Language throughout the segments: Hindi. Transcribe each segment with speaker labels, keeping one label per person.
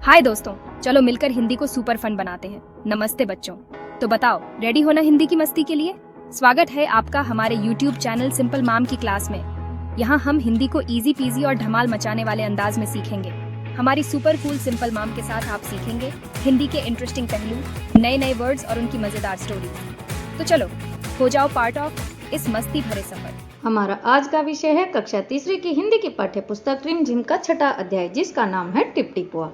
Speaker 1: हाय दोस्तों, चलो मिलकर हिंदी को सुपर फन बनाते हैं। नमस्ते बच्चों। तो बताओ, रेडी हो ना हिंदी की मस्ती के लिए? स्वागत है आपका हमारे YouTube चैनल सिंपल माम की क्लास में। यहाँ हम हिंदी को इजी पीजी और धमाल मचाने वाले अंदाज में सीखेंगे। हमारी सुपर कूल सिंपल माम के साथ आप सीखेंगे हिंदी के इंटरेस्टिंग पहलू, नए नए वर्ड्स और उनकी मजेदार स्टोरी। तो चलो हो जाओ पार्ट ऑफ इस मस्ती भरे सफर।
Speaker 2: हमारा आज का विषय है कक्षा तीसरी की हिंदी की पाठ्य पुस्तक रिम झिम का छठा अध्याय, जिसका नाम है टिप टिपुआ।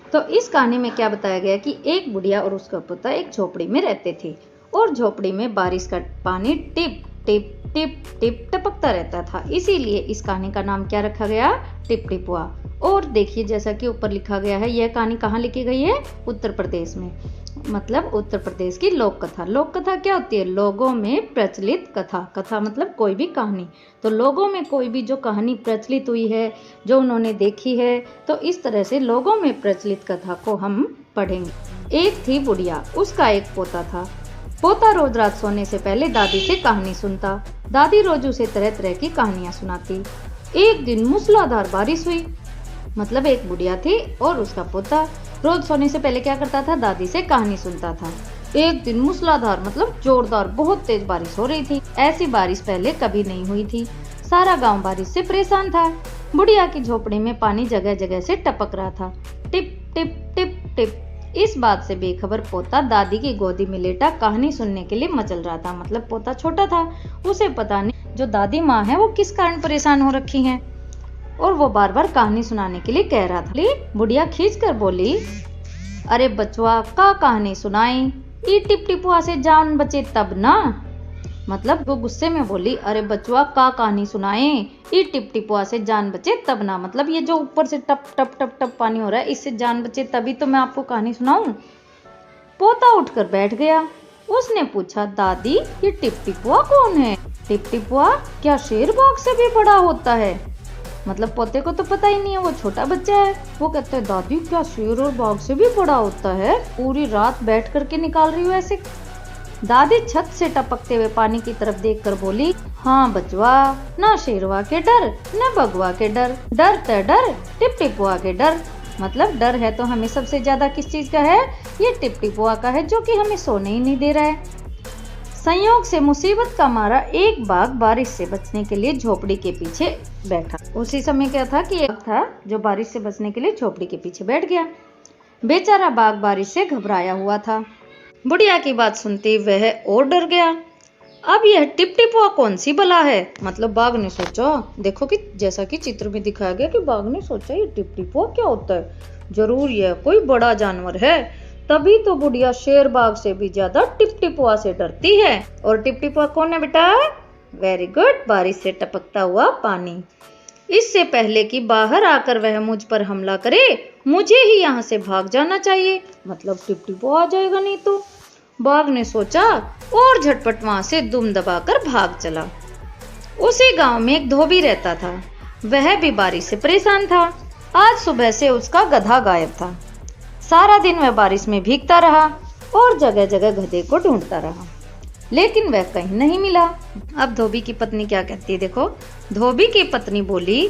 Speaker 2: तो इस कहानी में क्या बताया गया कि एक बुढ़िया और उसका पोता एक झोपड़ी में रहते थे और झोपड़ी में बारिश का पानी टिप टिप टिप टिप टपकता रहता था। इसीलिए इस कहानी का नाम क्या रखा गया? टिप टिपुआ। और देखिए, जैसा कि ऊपर लिखा गया है, यह कहानी कहाँ लिखी गई है? उत्तर प्रदेश में। मतलब उत्तर प्रदेश की लोक कथा। लोक कथा क्या होती है? लोगों में प्रचलित कथा। कथा मतलब कोई भी कहानी। तो लोगों में कोई भी जो कहानी प्रचलित हुई है, जो उन्होंने देखी है, तो इस तरह से लोगों में प्रचलित कथा को हम पढ़ेंगे। एक थी बुढ़िया, उसका एक पोता था। पोता रोज रात सोने से पहले दादी से कहानी सुनता। दादी रोज उसे तरह तरह की कहानियां सुनाती। एक दिन मूसलाधार बारिश हुई। मतलब एक बुढ़िया थी और उसका पोता रोज सोने से पहले क्या करता था? दादी से कहानी सुनता था। एक दिन मूसलाधार मतलब जोरदार बहुत तेज बारिश हो रही थी। ऐसी बारिश पहले कभी नहीं हुई थी। सारा गांव बारिश से परेशान था। बुढ़िया की झोपड़ी में पानी जगह जगह से टपक रहा था। Tip tip tip tip. इस बात से बेखबर पोता दादी की गोदी में लेटा कहानी सुनने के लिए मचल रहा था। मतलब पोता छोटा था, उसे पता नहीं जो दादी माँ है वो किस कारण परेशान हो रखी है, और वो बार बार कहानी सुनाने के लिए कह रहा था। बुढ़िया खींच कर बोली, अरे बचवा का कहानी सुनाई, ई टिप टिपुआ से जान बचे तब ना। मतलब वो गुस्से में बोली, अरे बचवा का कहानी सुनाए, ई टिप टिपुआ से जान बचे तब ना। मतलब ये जो ऊपर से टप टप टप टप पानी हो रहा है, इससे जान बचे तभी तो मैं आपको कहानी सुनाऊं। पोता उठकर बैठ गया। उसने पूछा, दादी ये टिप टिपुआ कौन है? टिप टिपुआ क्या शेर बाघ से भी बड़ा होता है? मतलब पोते को तो पता ही नहीं है, वो छोटा बच्चा है। वो कहता है, दादी क्या शेर और बाघ से भी बड़ा होता है? पूरी रात बैठ करके निकाल रही हो ऐसे? दादी छत से टपकते हुए पानी की तरफ देखकर बोली, हाँ बचवा, ना शेरवा के डर न बगवा के डर, डर त डर टिप टिपुआ के डर। मतलब डर है तो हमें सबसे ज्यादा किस चीज का है? ये टिप टिपुआ का है, जो कि हमें सोने ही नहीं दे रहा है। संयोग से मुसीबत का मारा एक बाघ बारिश से बचने के लिए झोपड़ी के पीछे बैठा। उसी समय क्या था कि एक था जो बारिश से बचने के लिए झोपड़ी के पीछे बैठ गया। बेचारा बाघ बारिश से घबराया हुआ था। बुढ़िया की बात सुनते वह और डर गया। अब यह टिप टिपुआ कौन सी बला है? मतलब बाघ ने सोचा, देखो कि जैसा कि चित्र में दिखाया गया कि बाघ ने सोचा ये टिप टिपुआ क्या होता है, जरूर यह कोई बड़ा जानवर है। तभी तो बुढ़िया शेर बाघ से भी ज्यादा टिप टिपुआ से डरती है। और टिप टिपुआ कौन है बेटा? वेरी गुड, बारिश से टपकता हुआ पानी। इससे पहले कि बाहर आकर वह मुझ पर हमला करे, मुझे ही यहाँ से भाग जाना चाहिए। मतलब टिप टिपुआ आ जाएगा नहीं तो। बाघ ने सोचा और झटपट वहां से दुम दबाकर भाग चला। उसी गांव में एक धोबी रहता था। वह भी बारिश से परेशान था। आज सुबह से उसका गधा गायब था। सारा दिन वह बारिश में भीगता रहा और जगह जगह गधे को ढूंढता रहा, लेकिन वह कहीं नहीं मिला। अब धोबी की पत्नी क्या कहती है, देखो। धोबी की पत्नी बोली,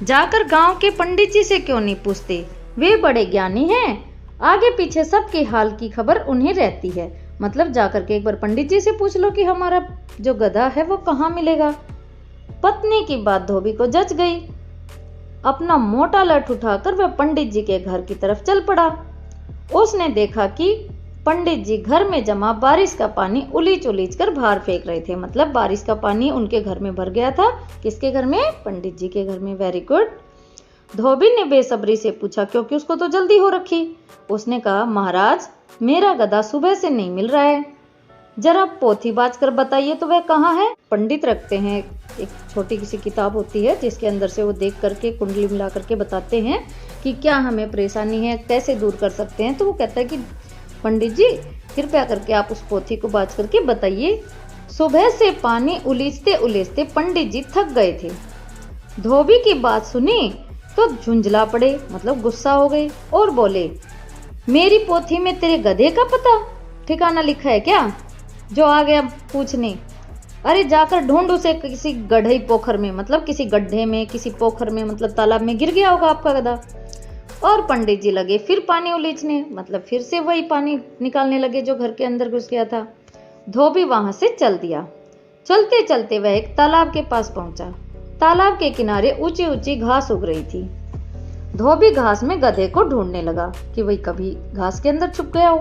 Speaker 2: जाकर गांव के पंडित जी से क्यों नहीं पूछते? वे बड़े ज्ञानी हैं, आगे पीछे सबके हाल की खबर उन्हें रहती है। मतलब जाकर के एक बार पंडित जी से पूछ लो कि हमारा जो गधा है वो कहाँ मिलेगा। पत्नी की बात धोबी को जच गई। अपना मोटा लठ उठाकर वह पंडित जी के घर की तरफ चल पड़ा। उसने देखा कि पंडित जी घर में जमा बारिश का पानी उलीच उलीच कर बाहर फेंक रहे थे। मतलब बारिश का पानी उनके घर में भर गया था। किसके घर में? पंडित जी के घर में। Very good. धोबी ने बेसब्री से पूछा, क्योंकि उसको तो जल्दी हो रखी। उसने कहा, महाराज मेरा गधा सुबह से नहीं मिल रहा है, जरा पोथी बाज कर बताइए तो वह कहाँ है? पंडित रखते हैं एक छोटी किसी किताब होती है जिसके अंदर से वो देख करके कुंडली मिला करके बताते हैं कि क्या हमें परेशानी है, कैसे दूर कर सकते हैं। तो वो कहता है कि पंडित जी कृपया करके आप उस पोथी को बाज करके बताइए। सुबह से पानी उलीचते उलीचते पंडित जी थक गए थे। धोबी की बात सुनी तो झुंझला पड़े, मतलब गुस्सा हो गए और बोले, मेरी पोथी में तेरे गधे का पता ठिकाना लिखा है क्या, जो आ गया पूछने? अरे जाकर ढूंढ उसे किसी गड्ढे पोखर में, मतलब किसी गड्ढे में, किसी पोखर में, मतलब तालाब में गिर गया होगा आपका गधा। और पंडित जी लगे फिर पानी उलीचने, मतलब फिर से वही पानी निकालने लगे जो घर के अंदर घुस गया था। धोबी वहां से चल दिया। चलते चलते वह एक तालाब के पास पहुंचा। तालाब के किनारे ऊंची ऊंची घास उग रही थी। धोबी घास में गधे को ढूंढने लगा कि वही कभी घास के अंदर छुप गया हो।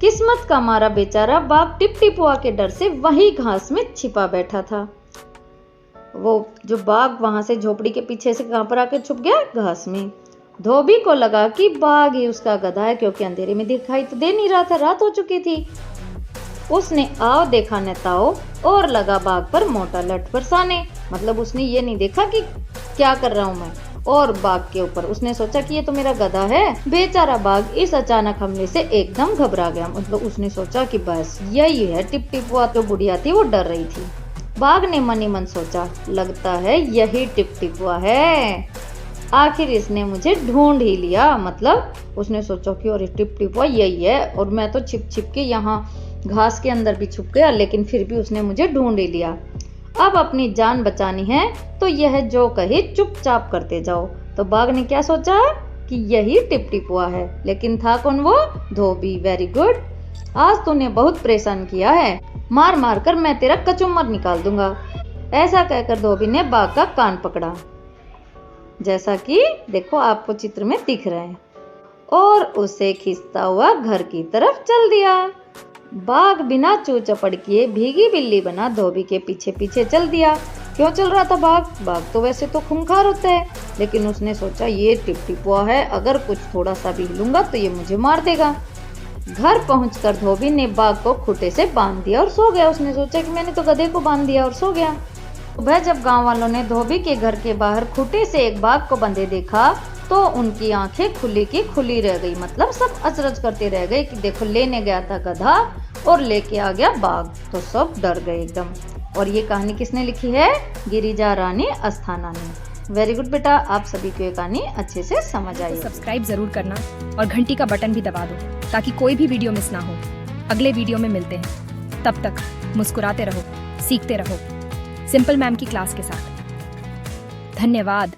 Speaker 2: किस्मत का मारा बेचारा बाघ टिपटिपुआ के डर से वही घास में छिपा बैठा था। वो जो बाघ वहां से झोपड़ी के पीछे से कहां पर आकर छुप गया? घास में। धोबी को लगा कि बाघ ही उसका गधा है, क्योंकि अंधेरे में दिखाई तो दे नहीं रहा था, रात हो चुकी थी। उसने आओ देखा न ताओ और लगा बाघ पर मोटा लठ बरसाने। मतलब उसने ये नहीं देखा कि क्या कर रहा हूं मैं, और बाघ के ऊपर उसने सोचा कि ये तो मेरा गधा है। बेचारा बाघ इस अचानक हमले से एकदम घबरा गया। मतलब उसने सोचा कि बस यही है टिपटिपुआ। तो बुढ़िया थी वो डर रही थी। बाघ ने मन ही मन सोचा, लगता है यही टिपटिपुआ है, आखिर इसने मुझे ढूंढ ही लिया। मतलब उसने सोचा कि अरे टिपटिपुआ यही है, और मैं तो छिप छिप के यहाँ घास के अंदर भी छुप गया, लेकिन फिर भी उसने मुझे ढूंढ ही लिया। अब अपनी जान बचानी है तो यह जो कहे चुपचाप करते जाओ। तो बाघ ने क्या सोचा कि यही टिपटिपुआ है, लेकिन था कौन वो? धोबी। वेरी गुड, आज तूने बहुत परेशान किया है, मार मार कर मैं तेरा कचुम्बर निकाल दूंगा। ऐसा कहकर धोबी ने बाघ का कान पकड़ा, जैसा कि देखो आपको चित्र में दिख रहा है, और उसे खींचता हुआ घर की तरफ चल दिया। बाघ बिना चू चपड़ किए भीगी बिल्ली बना धोबी के पीछे पीछे चल दिया। क्यों चल रहा था बाघ? बाघ तो वैसे तो खूंखार होता है, लेकिन उसने सोचा ये टिपटिपुआ है, अगर कुछ थोड़ा सा भी हिलूंगा तो ये मुझे मार देगा। घर पहुंचकर धोबी ने बाघ को खूंटे से बांध दिया और सो गया। उसने सोचा कि मैंने तो गधे को बांध दिया और सो गया। सुबह जब गांव वालों ने धोबी के घर के बाहर खूंटे से एक बाघ को बंधे देखा तो उनकी आंखें खुली की खुली रह गई। मतलब सब अचरज करते रह गए कि देखो, लेने गया था गधा और लेके आ गया बाघ। तो सब डर गए एकदम। और ये कहानी किसने लिखी है? गिरिजा रानी अस्थाना ने। वेरी गुड बेटा, आप सभी को ये कहानी अच्छे से समझ आई।
Speaker 1: सब्सक्राइब जरूर करना और घंटी का बटन भी दबा दो ताकि कोई भी वीडियो मिस ना हो। अगले वीडियो में मिलते हैं, तब तक मुस्कुराते रहो, सीखते रहो सिंपल मैम की क्लास के साथ। धन्यवाद।